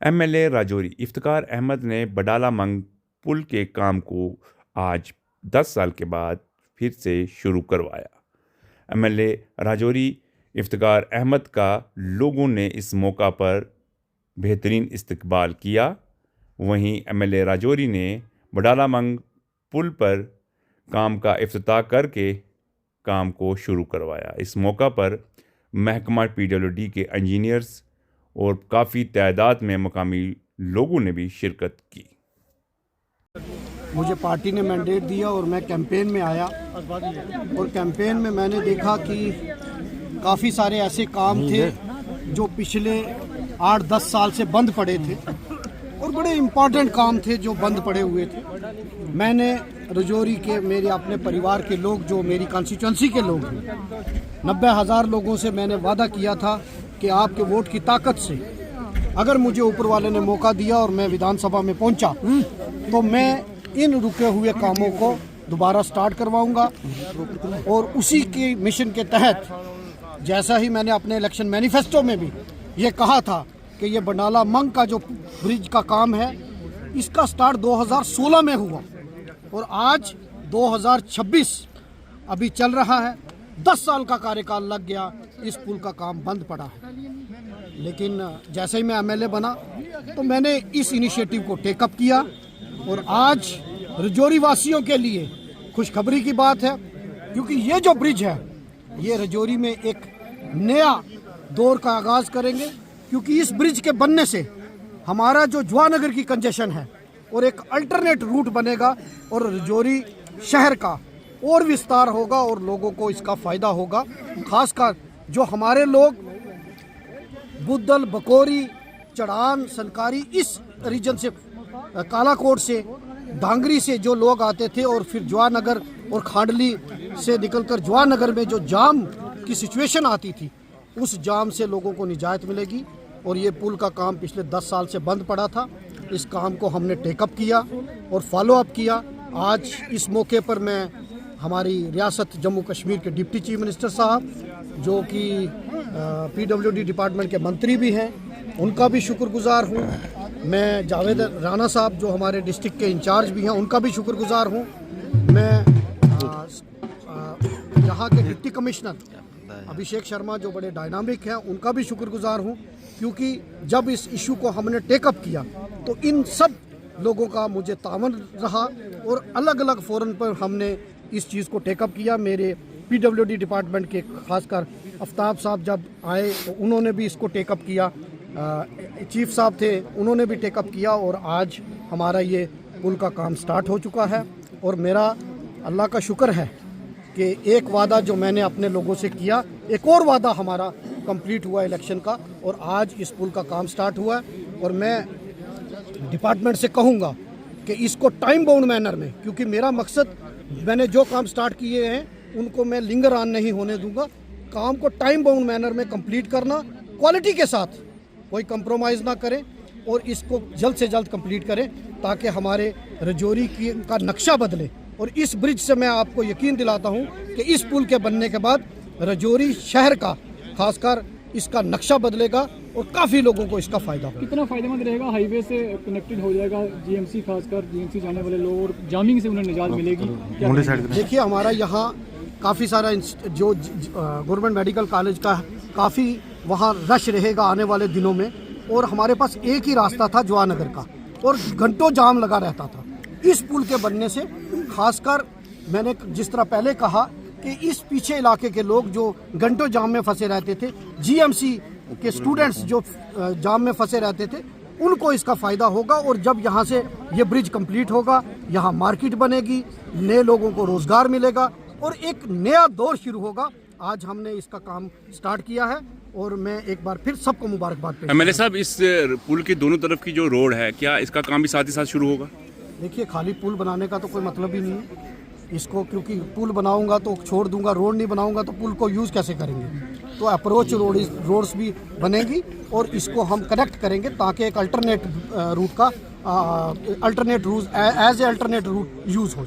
MLA Rajouri Iftikhar Ahmad ने बडाला मंग पुल के काम को आज 10 साल के बाद फिर से शुरू करवाया। एमएलए राजौरी इफ्तिकार अहमद का लोगों ने इस मौका पर बेहतरीन इस्तकबाल किया। वहीं एमएलए राजौरी ने बडाला मंग पुल पर काम का इफ्तिताह करके काम को शुरू करवाया। इस मौका पर महकमा पीडब्ल्यूडी के इंजीनियर्स और काफ़ी तादाद में मकामी लोगों ने भी शिरकत की। मुझे पार्टी ने मैंडेट दिया और मैं कैंपेन में आया और कैंपेन में मैंने देखा कि काफ़ी सारे ऐसे काम थे जो पिछले 8-10 साल से बंद पड़े थे और बड़े इम्पॉर्टेंट काम थे जो बंद पड़े हुए थे। मैंने राजौरी के मेरे अपने परिवार के लोग जो मेरी कॉन्स्टिट्यूंसी के लोग हैं 90,000 लोगों से मैंने वादा किया था कि आपके वोट की ताकत से अगर मुझे ऊपर वाले ने मौका दिया और मैं विधानसभा में पहुंचा तो मैं इन रुके हुए कामों को दोबारा स्टार्ट करवाऊंगा। और उसी के मिशन के तहत जैसा ही मैंने अपने इलेक्शन मैनिफेस्टो में भी ये कहा था कि ये बडाला मंग का जो ब्रिज का काम है इसका स्टार्ट 2016 में हुआ और आज 2026 अभी चल रहा है। 10 साल का कार्यकाल लग गया, इस पुल का काम बंद पड़ा है। लेकिन जैसे ही मैं एमएलए बना तो मैंने इस इनिशिएटिव को टेकअप किया और आज राजौरी वासियों के लिए खुशखबरी की बात है क्योंकि ये जो ब्रिज है ये राजौरी में एक नया दौर का आगाज़ करेंगे क्योंकि इस ब्रिज के बनने से हमारा जो जवानगर की कंजेशन है और एक अल्टरनेट रूट बनेगा और राजौरी शहर का और विस्तार होगा और लोगों को इसका फ़ायदा होगा। खासकर जो हमारे लोग बुद्धल, बकोरी, चढ़ान, सनकारी इस रीजन से कालाकोट से धांगरी से जो लोग आते थे और फिर जवानगर और खांडली से निकलकर जवानगर में जो जाम की सिचुएशन आती थी उस जाम से लोगों को निजात मिलेगी। और ये पुल का काम पिछले 10 साल से बंद पड़ा था, इस काम को हमने टेकअप किया और फॉलो अप किया। आज इस मौके पर मैं हमारी रियासत जम्मू कश्मीर के डिप्टी चीफ मिनिस्टर साहब जो कि पीडब्ल्यूडी डिपार्टमेंट के मंत्री भी हैं उनका भी शुक्रगुजार हूँ। मैं जावेद राणा साहब जो हमारे डिस्ट्रिक्ट के इंचार्ज भी हैं उनका भी शुक्रगुजार हूँ। मैं यहाँ के डिप्टी कमिश्नर अभिषेक शर्मा जो बड़े डायनामिक हैं उनका भी शुक्रगुजार हूँ क्योंकि जब इस इशू को हमने टेकअप किया तो इन सब लोगों का मुझे तावन रहा और अलग अलग फोरम पर हमने इस चीज़ को टेकअप किया। मेरे पीडब्ल्यूडी डिपार्टमेंट के खासकर आफ्ताब साहब जब आए तो उन्होंने भी इसको टेकअप किया, चीफ साहब थे उन्होंने भी टेकअप किया और आज हमारा ये पुल का काम स्टार्ट हो चुका है। और मेरा अल्लाह का शुक्र है कि एक वादा जो मैंने अपने लोगों से किया एक और वादा हमारा कंप्लीट हुआ इलेक्शन का और आज इस पुल का काम स्टार्ट हुआ है। और मैं डिपार्टमेंट से कहूँगा कि इसको टाइम बाउंड मैनर में, क्योंकि मेरा मकसद मैंने जो काम स्टार्ट किए हैं उनको मैं लिंगर ऑन नहीं होने दूंगा, काम को टाइम बाउंड मैनर में कंप्लीट करना, क्वालिटी के साथ कोई कंप्रोमाइज़ ना करें और इसको जल्द से जल्द कंप्लीट करें ताकि हमारे राजौरी का नक्शा बदले। और इस ब्रिज से मैं आपको यकीन दिलाता हूं कि इस पुल के बनने के बाद राजौरी शहर का खासकर इसका नक्शा बदलेगा और काफ़ी लोगों को इसका फ़ायदा होगा। कितना फ़ायदेमंद रहेगा, हाईवे से कनेक्टेड हो जाएगा जीएमसी, खासकर जीएमसी जाने वाले लोग और जामिंग से उन्हें निजात मिलेगी। देखिए हमारा यहाँ काफ़ी सारा जो गवर्नमेंट मेडिकल कॉलेज का काफ़ी वहाँ रश रहेगा आने वाले दिनों में और हमारे पास एक ही रास्ता था जवानगर का और घंटों जाम लगा रहता था। इस पुल के बनने से खासकर मैंने जिस तरह पहले कहा कि इस पीछे इलाके के लोग जो घंटों जाम में फंसे रहते थे, जीएमसी के स्टूडेंट्स जो जाम में फंसे रहते थे, उनको इसका फ़ायदा होगा। और जब यहाँ से ये ब्रिज कंप्लीट होगा यहाँ मार्केट बनेगी, नए लोगों को रोज़गार मिलेगा और एक नया दौर शुरू होगा। आज हमने इसका काम स्टार्ट किया है और मैं एक बार फिर सबको मुबारकबाद। एमएलए साहब, इस पुल की दोनों तरफ की जो रोड है क्या इसका काम भी साथ ही साथ शुरू होगा? देखिए खाली पुल बनाने का तो कोई मतलब ही नहीं है इसको, क्योंकि पुल बनाऊंगा तो छोड़ दूंगा, रोड नहीं बनाऊंगा तो पुल को यूज़ कैसे करेंगे। तो अप्रोच रोड्स भी बनेगी और इसको हम कनेक्ट करेंगे ताकि एक अल्टरनेट रूट का alternate route as a alternate route use हो।